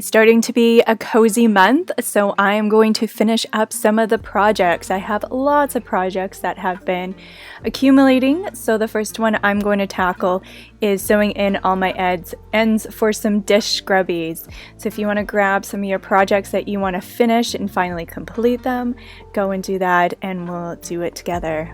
It's starting to be a cozy month, so I am going to finish up some of the projects. I have lots of projects that have been accumulating, so the first one I'm going to tackle is sewing in all my ends for some dish scrubbies. So if you want to grab some of your projects that you want to finish and finally complete them, go and do that and we'll do it together.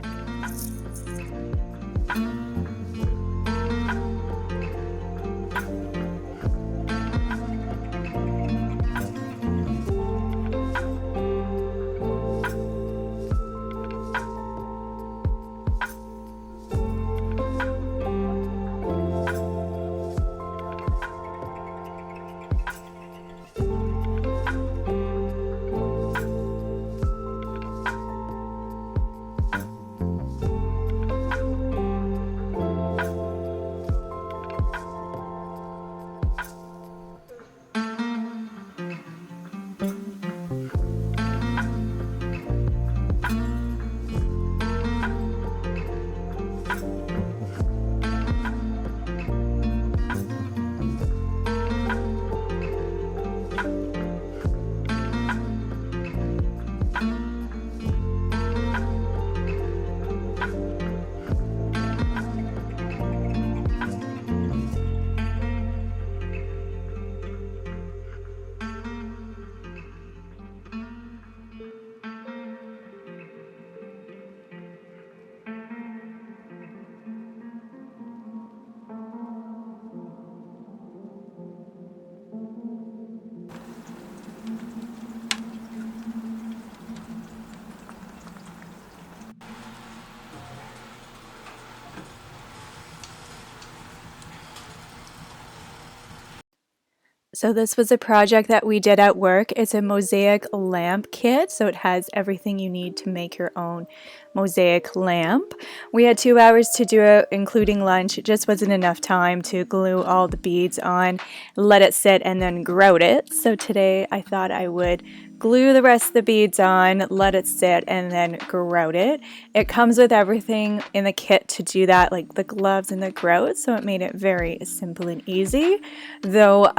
So this was a project that we did at work. It's a Mosaic lamp kit, so it has everything you need to make your own Mosaic lamp. We had 2 hours to do it, including lunch. It just wasn't enough time to glue all the beads on, let it sit, and then grout it. So today I thought I would glue the rest of the beads on, let it sit, and then grout it. It comes with everything in the kit to do that, like the gloves and the grout, so it made it very simple and easy. Though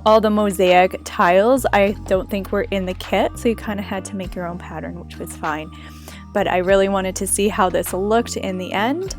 all the mosaic tiles I don't think were in the kit, so you kind of had to make your own pattern, which was fine. But I really wanted to see how this looked in the end.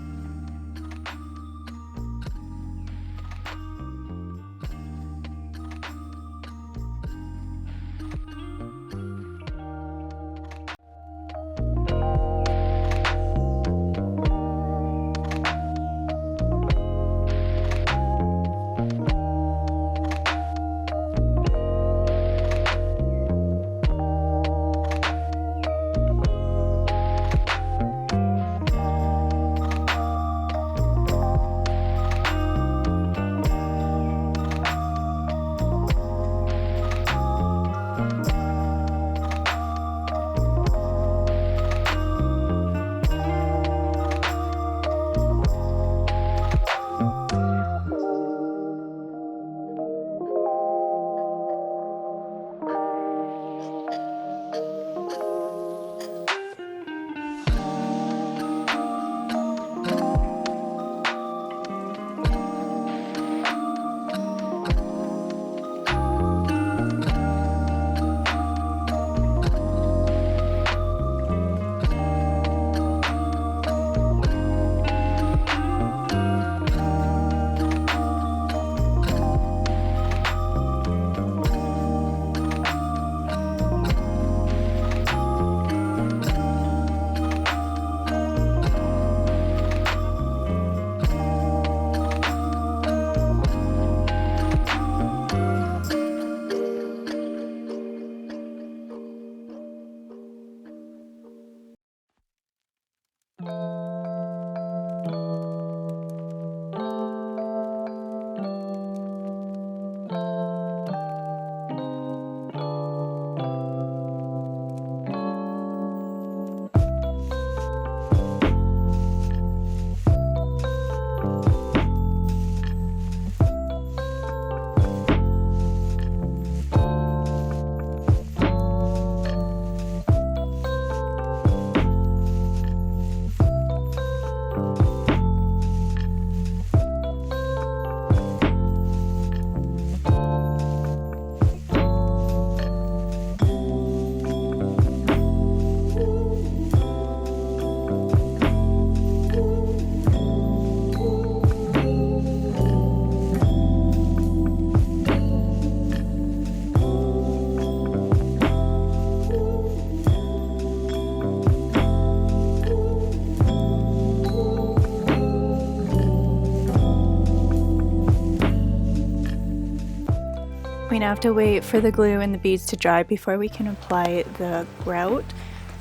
to have to wait for the glue and the beads to dry before we can apply the grout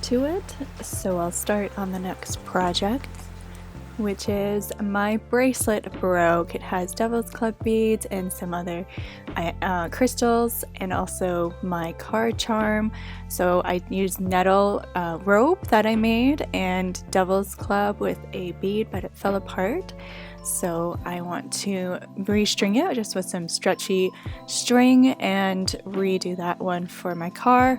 to it. So I'll start on the next project, which is my bracelet broke. It has devil's club beads and some other crystals, and also my card charm. So I used nettle rope that I made and devil's club with a bead, but it fell apart. So I want to restring it just with some stretchy string and redo that one for my car.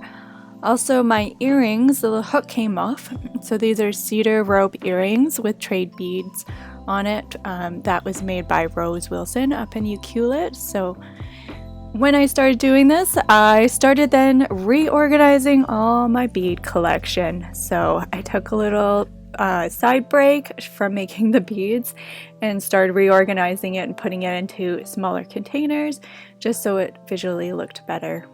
Also, my earrings, the little hook came off. So these are cedar rope earrings with trade beads on it. That was made by Rose Wilson up in Ucluelet. So when I started doing this, I started then reorganizing all my bead collection. So I took a little side break from making the beads and started reorganizing it and putting it into smaller containers just so it visually looked better.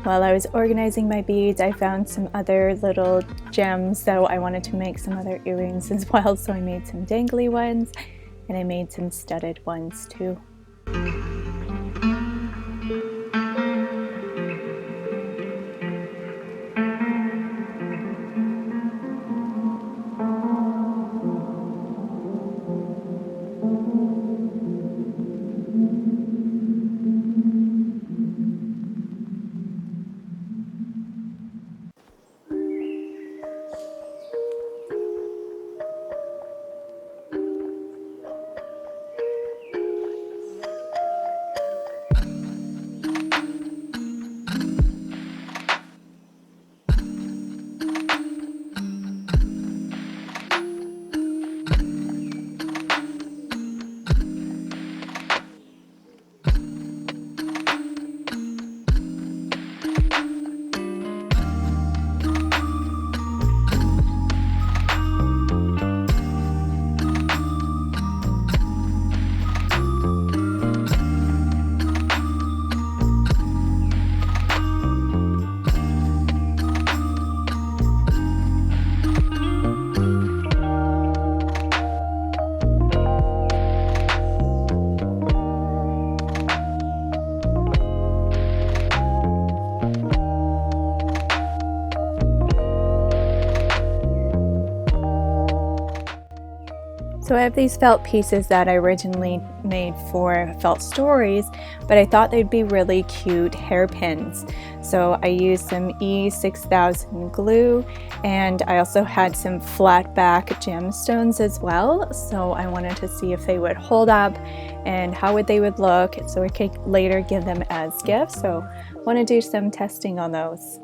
While I was organizing my beads, I found some other little gems, so I wanted to make some other earrings as well. So I made some dangly ones and I made some studded ones too. So I have these felt pieces that I originally made for felt stories, but I thought they'd be really cute hairpins. So I used some E6000 glue, and I also had some flat back gemstones as well. So I wanted to see if they would hold up and how they would look, so I could later give them as gifts. So I want to do some testing on those.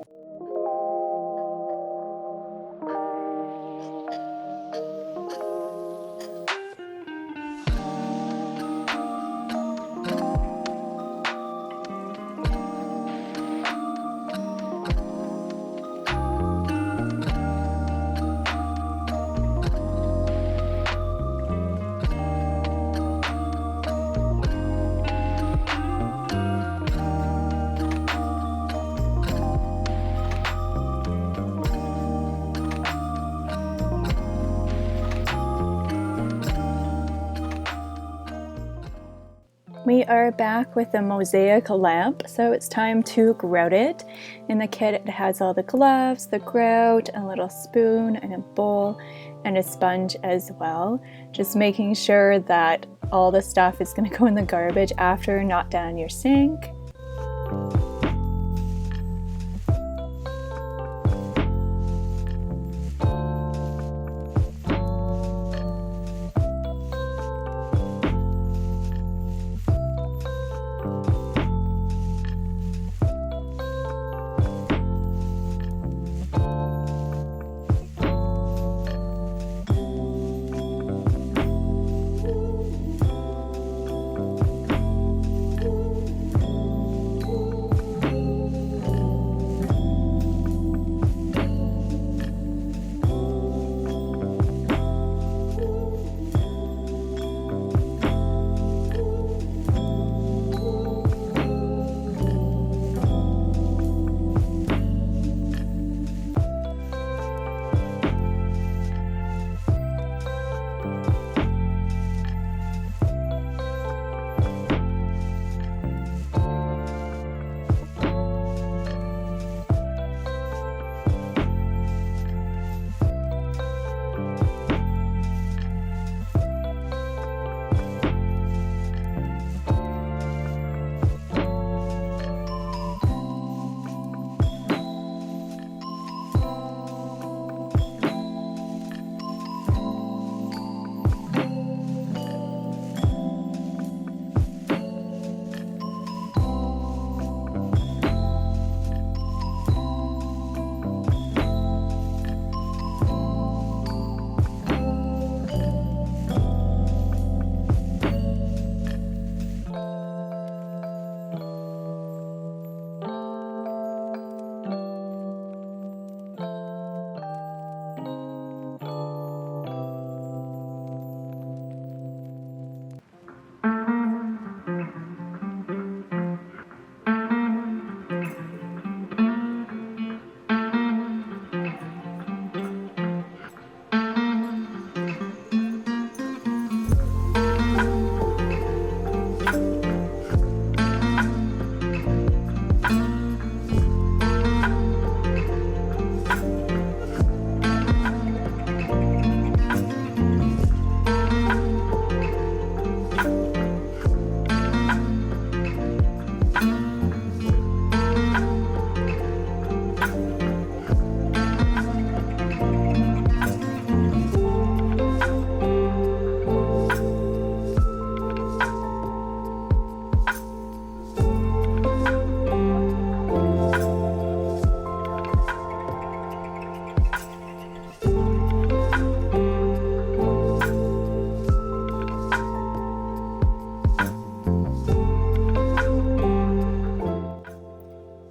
We are back with the Mosaic lamp, so it's time to grout it. In the kit it has all the gloves, the grout, a little spoon and a bowl, and a sponge as well. Just making sure that all the stuff is going to go in the garbage after, not down your sink.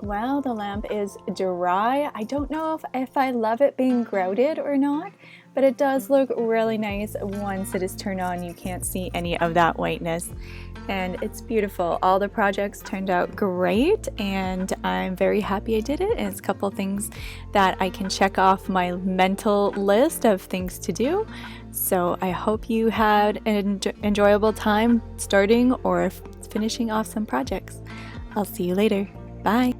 Well, the lamp is dry. I don't know if I love it being grouted or not, but it does look really nice once it is turned on. You can't see any of that whiteness, and it's beautiful. All the projects turned out great, and I'm very happy I did it. And it's a couple things that I can check off my mental list of things to do. So I hope you had an enjoyable time starting or finishing off some projects. I'll see you later. Bye.